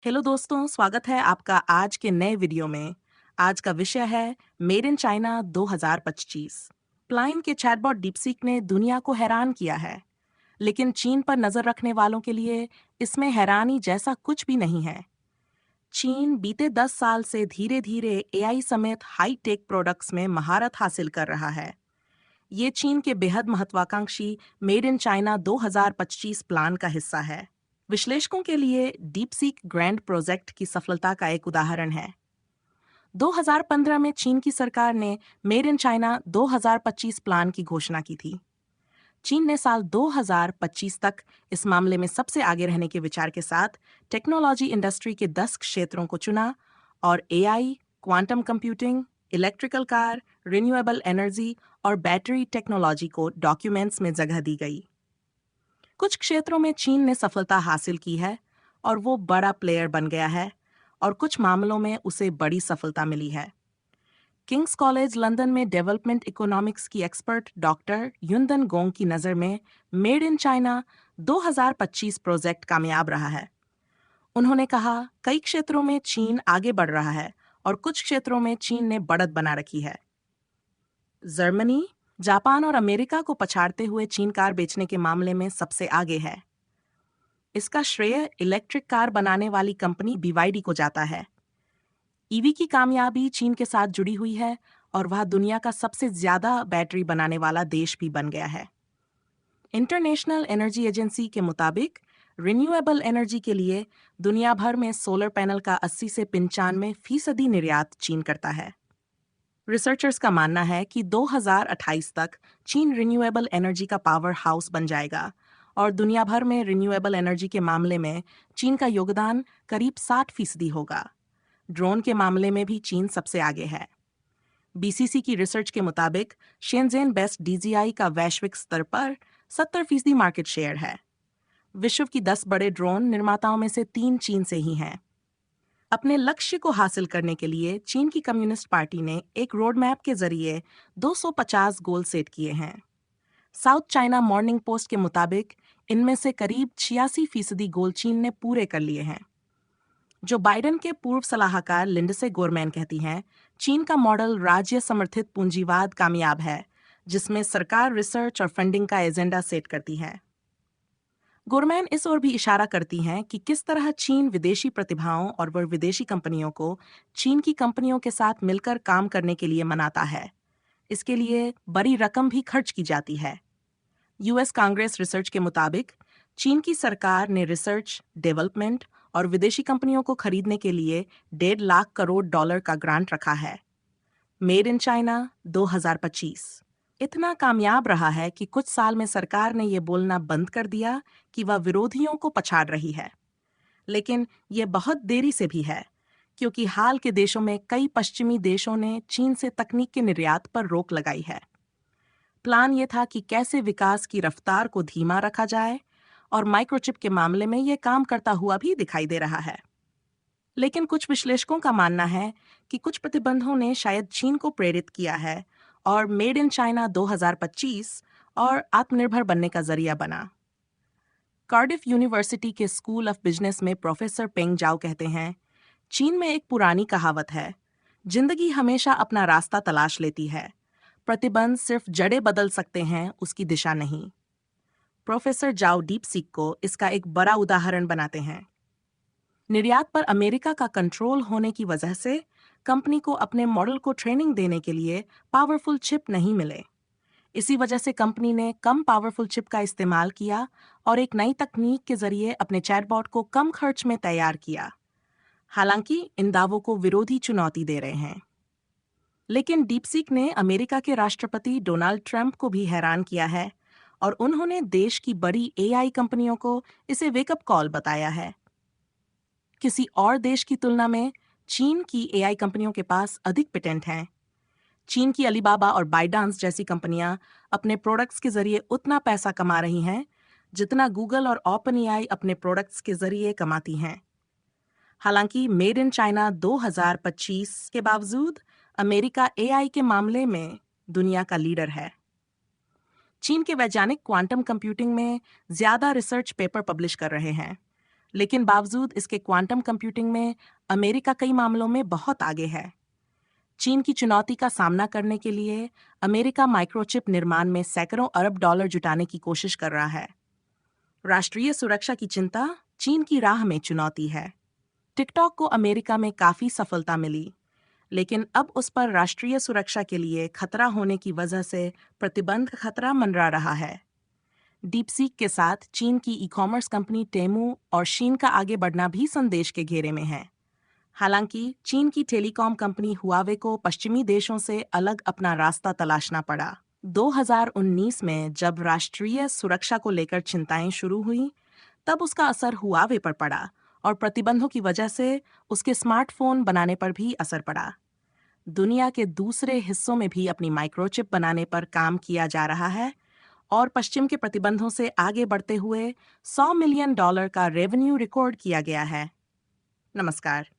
Hello दोस्तों, स्वागत है आपका आज के नए वीडियो में। आज का विषय है मेड इन चाइना 2025। प्लाइन के चैटबॉट डीपसीक ने दुनिया को हैरान किया है, लेकिन चीन पर नजर रखने वालों के लिए इसमें हैरानी जैसा कुछ भी नहीं है। चीन बीते 10 साल से धीरे धीरे एआई समेत हाई टेक प्रोडक्ट्स में महारत हासिल कर रहा है। ये चीन के बेहद महत्वाकांक्षी मेड इन चाइना 2025 प्लान का हिस्सा है। विश्लेषकों के लिए डीपसीक ग्रैंड प्रोजेक्ट की सफलता का एक उदाहरण है। 2015 में चीन की सरकार ने मेड इन चाइना 2025 प्लान की घोषणा की थी। चीन ने साल 2025 तक इस मामले में सबसे आगे रहने के विचार के साथ टेक्नोलॉजी इंडस्ट्री के 10 क्षेत्रों को चुना और AI, quantum computing, electrical car, renewable energy और बैटरी टेक्नोलॉजी को डॉक्यूमेंट्स में जगह दी गई। कुछ क्षेत्रों में चीन ने सफलता हासिल की है और वो बड़ा प्लेयर बन गया है, और कुछ मामलों में उसे बड़ी सफलता मिली है। किंग्स कॉलेज लंदन में डेवलपमेंट इकोनॉमिक्स की एक्सपर्ट डॉक्टर युनदन गोंग की नज़र में मेड इन चाइना 2025 प्रोजेक्ट कामयाब रहा है। उन्होंने कहा, कई क्षेत्रों में चीन आगे बढ़ रहा है और कुछ क्षेत्रों में चीन ने बढ़त बना रखी है। जर्मनी, जापान और अमेरिका को पछाड़ते हुए चीन कार बेचने के मामले में सबसे आगे है। इसका श्रेय इलेक्ट्रिक कार बनाने वाली कंपनी बीवाईडी को जाता है। ईवी की कामयाबी चीन के साथ जुड़ी हुई है और वह दुनिया का सबसे ज्यादा बैटरी बनाने वाला देश भी बन गया है। इंटरनेशनल एनर्जी एजेंसी के मुताबिक रिन्यूएबल एनर्जी के लिए दुनिया भर में सोलर पैनल का 80 से 95% निर्यात चीन करता है। रिसर्चर्स का मानना है कि 2028 तक चीन रिन्यूएबल एनर्जी का पावर हाउस बन जाएगा और दुनिया भर में रिन्यूएबल एनर्जी के मामले में चीन का योगदान करीब 60% होगा। ड्रोन के मामले में भी चीन सबसे आगे है। बीसीसी की रिसर्च के मुताबिक शेनज़ेन बेस्ट डीजीआई का वैश्विक स्तर पर 70% मार्केट शेयर है। विश्व की 10 बड़े ड्रोन निर्माताओं में से 3 चीन से ही हैं। अपने लक्ष्य को हासिल करने के लिए चीन की कम्युनिस्ट पार्टी ने एक रोड मैप के जरिए 250 गोल सेट किए हैं। साउथ चाइना मॉर्निंग पोस्ट के मुताबिक इनमें से करीब 86% गोल चीन ने पूरे कर लिए हैं। जो बाइडेन के पूर्व सलाहकार लिंडसे गोरमैन कहती हैं, चीन का मॉडल राज्य समर्थित पूंजीवाद कामयाब है, जिसमें सरकार रिसर्च और फंडिंग का एजेंडा सेट करती है। गोरमैन इस ओर भी इशारा करती हैं कि किस तरह चीन विदेशी प्रतिभाओं और विदेशी कंपनियों को चीन की कंपनियों के साथ मिलकर काम करने के लिए मनाता है। इसके लिए बड़ी रकम भी खर्च की जाती है। यूएस कांग्रेस रिसर्च के मुताबिक चीन की सरकार ने रिसर्च, डेवलपमेंट और विदेशी कंपनियों को खरीदने के लिए 1.5 लाख करोड़ डॉलर का ग्रांट रखा है। मेड इन चाइना 2025 इतना कामयाब रहा है कि कुछ साल में सरकार ने यह बोलना बंद कर दिया कि वह विरोधियों को पछाड़ रही है। लेकिन यह बहुत देरी से भी है, क्योंकि हाल के देशों में कई पश्चिमी देशों ने चीन से तकनीक के निर्यात पर रोक लगाई है। प्लान ये था कि कैसे विकास की रफ्तार को धीमा रखा जाए, और माइक्रोचिप के मामले में यह काम करता हुआ भी दिखाई दे रहा है। लेकिन कुछ विश्लेषकों का मानना है कि कुछ प्रतिबंधों ने शायद चीन को प्रेरित किया है और मेड इन चाइना 2025 और आत्मनिर्भर बनने का जरिया बना। कार्डिफ यूनिवर्सिटी के स्कूल ऑफ बिजनेस में प्रोफेसर पेंग जाओ कहते हैं, चीन में एक पुरानी कहावत है, जिंदगी हमेशा अपना रास्ता तलाश लेती है, प्रतिबंध सिर्फ जड़ें बदल सकते हैं, उसकी दिशा नहीं। प्रोफेसर जाओ डीपसीक को इसका एक बड़ा उदाहरण बनाते हैं। निर्यात पर अमेरिका का कंट्रोल होने की वजह से कंपनी को अपने मॉडल को ट्रेनिंग देने के लिए पावरफुल चिप नहीं मिले। इसी वजह से कंपनी ने कम पावरफुल चिप का इस्तेमाल किया और एक नई तकनीक के जरिए अपने चैटबॉट को कम खर्च में तैयार किया। हालांकि इन दावों को विरोधी चुनौती दे रहे हैं। लेकिन डीपसीक ने अमेरिका के राष्ट्रपति डोनाल्ड ट्रंप को भी हैरान किया है और उन्होंने देश की बड़ी एआई कंपनियों को इसे वेकअप कॉल बताया है। किसी और देश की तुलना में चीन की एआई कंपनियों के पास अधिक पेटेंट हैं। चीन की अलीबाबा और बाइडांस जैसी कंपनियां अपने प्रोडक्ट्स के जरिए उतना पैसा कमा रही हैं जितना गूगल और ओपन एआई अपने प्रोडक्ट्स के जरिए कमाती हैं। हालांकि मेड इन चाइना 2025 के बावजूद अमेरिका एआई के मामले में दुनिया का लीडर है। चीन के वैज्ञानिक क्वांटम कंप्यूटिंग में ज्यादा रिसर्च पेपर पब्लिश कर रहे हैं, लेकिन बावजूद इसके क्वांटम कंप्यूटिंग में अमेरिका कई मामलों में बहुत आगे है। चीन की चुनौती का सामना करने के लिए अमेरिका माइक्रोचिप निर्माण में सैकड़ों अरब डॉलर जुटाने की कोशिश कर रहा है। राष्ट्रीय सुरक्षा की चिंता चीन की राह में चुनौती है। टिकटॉक को अमेरिका में काफी सफलता मिली, लेकिन अब उस पर राष्ट्रीय सुरक्षा के लिए खतरा होने की वजह से प्रतिबंध खतरा मंडरा रहा है। डीपसीक के साथ चीन की ई कॉमर्स कंपनी टेमू और शीन का आगे बढ़ना भी संदेश के घेरे में है। हालांकि चीन की टेलीकॉम कंपनी हुआवे को पश्चिमी देशों से अलग अपना रास्ता तलाशना पड़ा। 2019 में जब राष्ट्रीय सुरक्षा को लेकर चिंताएं शुरू हुई, तब उसका असर हुआवे पर पड़ा और प्रतिबंधों की वजह से उसके स्मार्टफोन बनाने पर भी असर पड़ा। दुनिया के दूसरे हिस्सों में भी अपनी माइक्रोचिप बनाने पर काम किया जा रहा है और पश्चिम के प्रतिबंधों से आगे बढ़ते हुए $100 मिलियन का रेवेन्यू रिकॉर्ड किया गया है। नमस्कार।